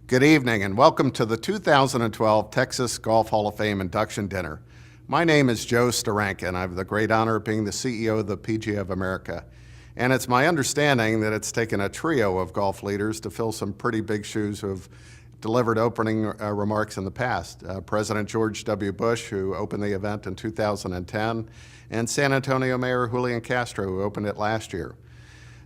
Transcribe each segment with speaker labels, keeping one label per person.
Speaker 1: Good evening and welcome to the 2012 Texas Golf Hall of Fame Induction Dinner. My name is Joe Steranka and I have the great honor of being the CEO of the PGA of America. And it's my understanding that it's taken a trio of golf leaders to fill some pretty big shoes who have delivered opening remarks in the past. President George W. Bush, who opened the event in 2010, and San Antonio Mayor Julian Castro, who opened it last year.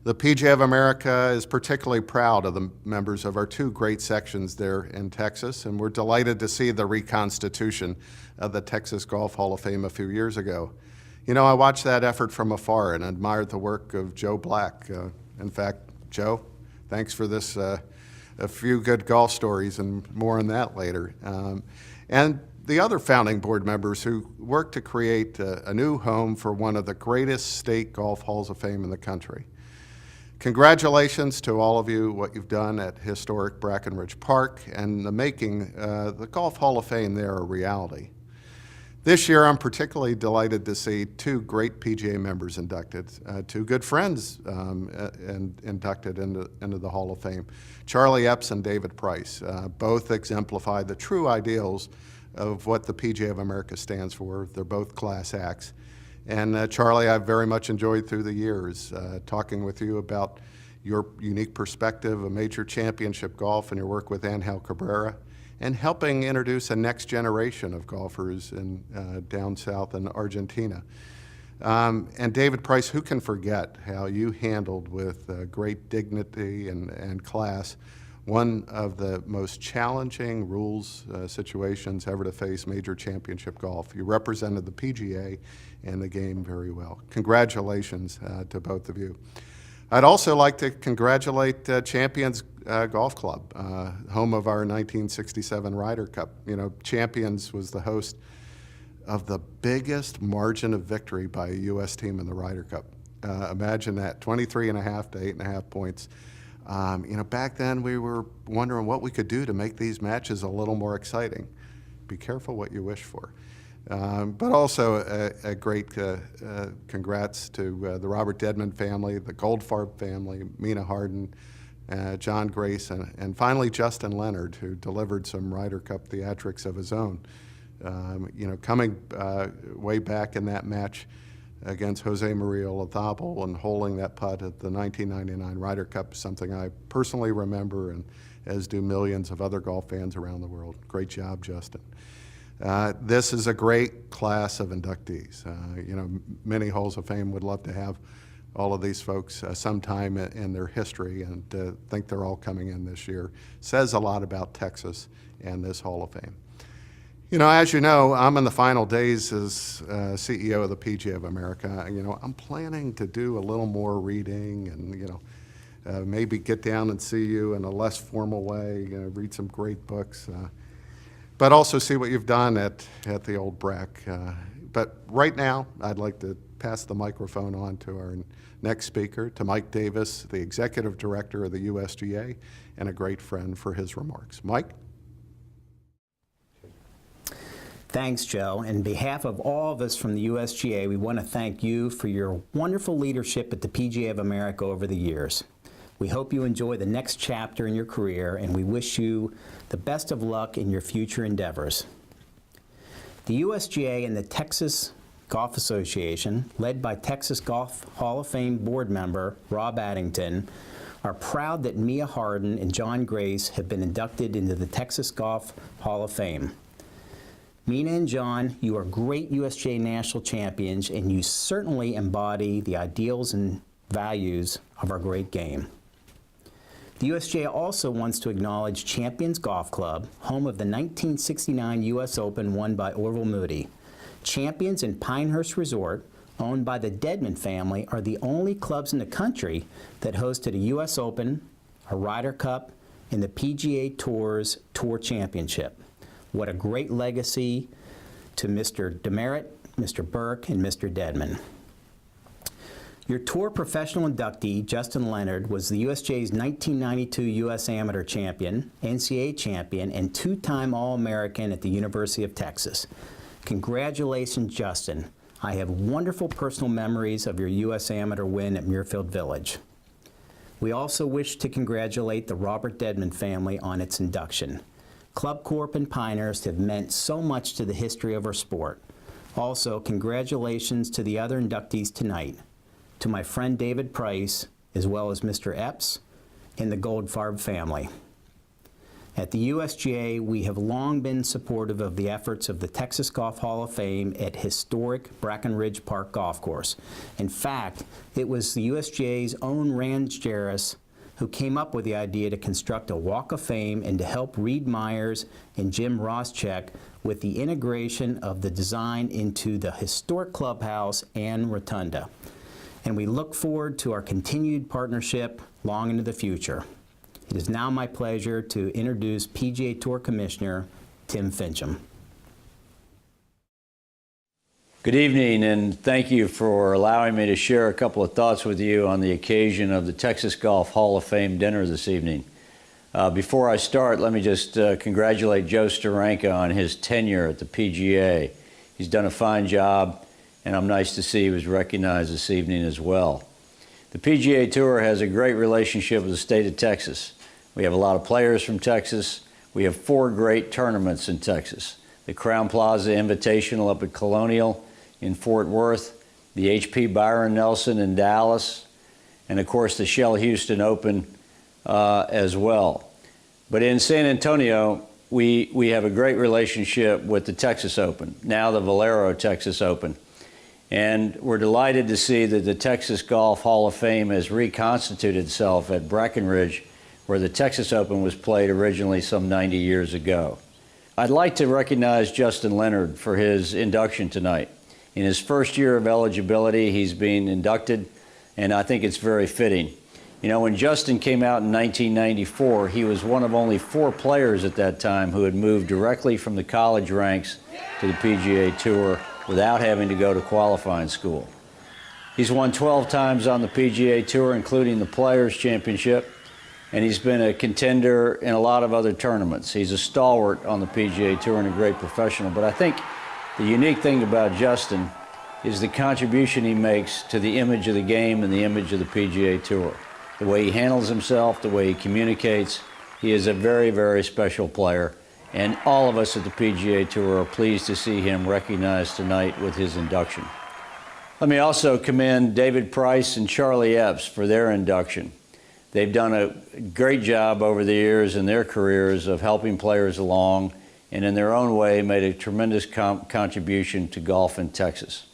Speaker 1: The PGA of America is particularly proud of the members of our two great sections there in Texas, and we're delighted to see the reconstitution of the Texas Golf Hall of Fame a few years ago. You know, I watched that effort from afar and admired the work of Joe Black. In fact, Joe, thanks for this, a few good golf stories and more on that later. And the other founding board members who worked to create a new home for one of the greatest state golf halls of fame in the country. Congratulations to all of you, what you've done at historic Brackenridge Park and the making the Golf Hall of Fame there a reality. This year, I'm particularly delighted to see two great PGA members inducted, two good friends inducted into the Hall of Fame. Charlie Epps and David Price, both exemplify the true ideals of what the PGA of America stands for. They're both class acts. And Charlie, I've very much enjoyed through the years talking with you about your unique perspective of major championship golf and your work with Angel Cabrera and helping introduce a next generation of golfers in, down south in Argentina. And David Price, who can forget how you handled with great dignity and class one of the most challenging rules situations ever to face major championship golf. You represented the PGA and the game very well. Congratulations to both of you. I'd also like to congratulate Champions Golf Club, home of our 1967 Ryder Cup. You know, Champions was the host of the biggest margin of victory by a U.S. team in the Ryder Cup. Imagine that, 23.5 to 8.5 points. You know, back then we were wondering what we could do to make these matches a little more exciting. Be careful what you wish for. But also a great congrats to the Robert Dedman family, the Goldfarb family, Mina Harden, John Grace, and finally Justin Leonard, who delivered some Ryder Cup theatrics of his own. You know, coming way back in that match against Jose Maria Olazabal and holding that putt at the 1999 Ryder Cup, something I personally remember, and as do millions of other golf fans around the world. Great job, Justin. This is a great class of inductees. You know, many halls of fame would love to have all of these folks sometime in their history, and think they're all coming in this year. Says a lot about Texas and this Hall of Fame. You know, as you know, I'm in the final days as CEO of the PGA of America. You know, I'm planning to do a little more reading and, you know, maybe get down and see you in a less formal way, you know, read some great books, but also see what you've done at the old Brack. But right now, I'd like to pass the microphone on to our next speaker, to Mike Davis, the Executive Director of the USGA, and a great friend, for his remarks. Mike?
Speaker 2: Thanks, Joe. On behalf of all of us from the USGA, we want to thank you for your wonderful leadership at the PGA of America over the years. We hope you enjoy the next chapter in your career, and we wish you the best of luck in your future endeavors. The USGA and the Texas Golf Association, led by Texas Golf Hall of Fame board member Rob Addington, are proud that Mia Harden and John Grace have been inducted into the Texas Golf Hall of Fame. Mina and John, you are great USGA national champions, and you certainly embody the ideals and values of our great game. The USGA also wants to acknowledge Champions Golf Club, home of the 1969 U.S. Open won by Orville Moody. Champions and Pinehurst Resort, owned by the Dedman family, are the only clubs in the country that hosted a U.S. Open, a Ryder Cup, and the PGA Tour's Tour Championship. What a great legacy to Mr. Demerit, Mr. Burke, and Mr. Dedman. Your tour professional inductee, Justin Leonard, was the USGA's 1992 U.S. Amateur Champion, NCAA Champion, and two-time All-American at the University of Texas. Congratulations, Justin. I have wonderful personal memories of your U.S. Amateur win at Muirfield Village. We also wish to congratulate the Robert Dedman family on its induction. Club Corp and Pinehurst have meant so much to the history of our sport. Also, congratulations to the other inductees tonight, to my friend David Price, as well as Mr. Epps and the Goldfarb family. At the USGA, we have long been supportive of the efforts of the Texas Golf Hall of Fame at historic Brackenridge Park Golf Course. In fact, it was the USGA's own Rand Jarris who came up with the idea to construct a Walk of Fame and to help Reed Myers and Jim Roscheck with the integration of the design into the historic clubhouse and rotunda. And we look forward to our continued partnership long into the future. It is now my pleasure to introduce PGA TOUR Commissioner Tim Finchem.
Speaker 3: Good evening, and thank you for allowing me to share a couple of thoughts with you on the occasion of the Texas Golf Hall of Fame dinner this evening. Before I start, let me just congratulate Joe Steranka on his tenure at the PGA. He's done a fine job, and I'm nice to see he was recognized this evening as well. The PGA Tour has a great relationship with the state of Texas. We have a lot of players from Texas. We have 4 great tournaments in Texas. The Crowne Plaza Invitational up at Colonial in Fort Worth, the HP Byron Nelson in Dallas, and of course the Shell Houston Open as well. But in San Antonio, we have a great relationship with the Texas Open, now the Valero Texas Open. And we're delighted to see that the Texas Golf Hall of Fame has reconstituted itself at Brackenridge, where the Texas Open was played originally some 90 years ago. I'd like to recognize Justin Leonard for his induction tonight. In his first year of eligibility, he's being inducted, and I think it's very fitting. You know, when Justin came out in 1994, he was one of only 4 players at that time who had moved directly from the college ranks to the PGA Tour without having to go to qualifying school. He's won 12 times on the PGA Tour, including the Players' Championship, and he's been a contender in a lot of other tournaments. He's a stalwart on the PGA Tour and a great professional, but I think the unique thing about Justin is the contribution he makes to the image of the game and the image of the PGA Tour. The way he handles himself, the way he communicates. He is a very, very special player, and all of us at the PGA Tour are pleased to see him recognized tonight with his induction. Let me also commend David Price and Charlie Epps for their induction. They've done a great job over the years in their careers of helping players along, and in their own way made a tremendous contribution to golf in Texas.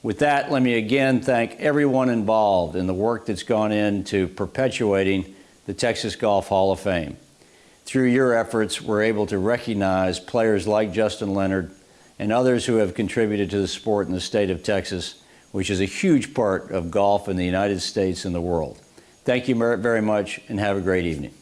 Speaker 3: With that, let me again thank everyone involved in the work that's gone into perpetuating the Texas Golf Hall of Fame. Through your efforts, we're able to recognize players like Justin Leonard and others who have contributed to the sport in the state of Texas, which is a huge part of golf in the United States and the world. Thank you very much, and have a great evening.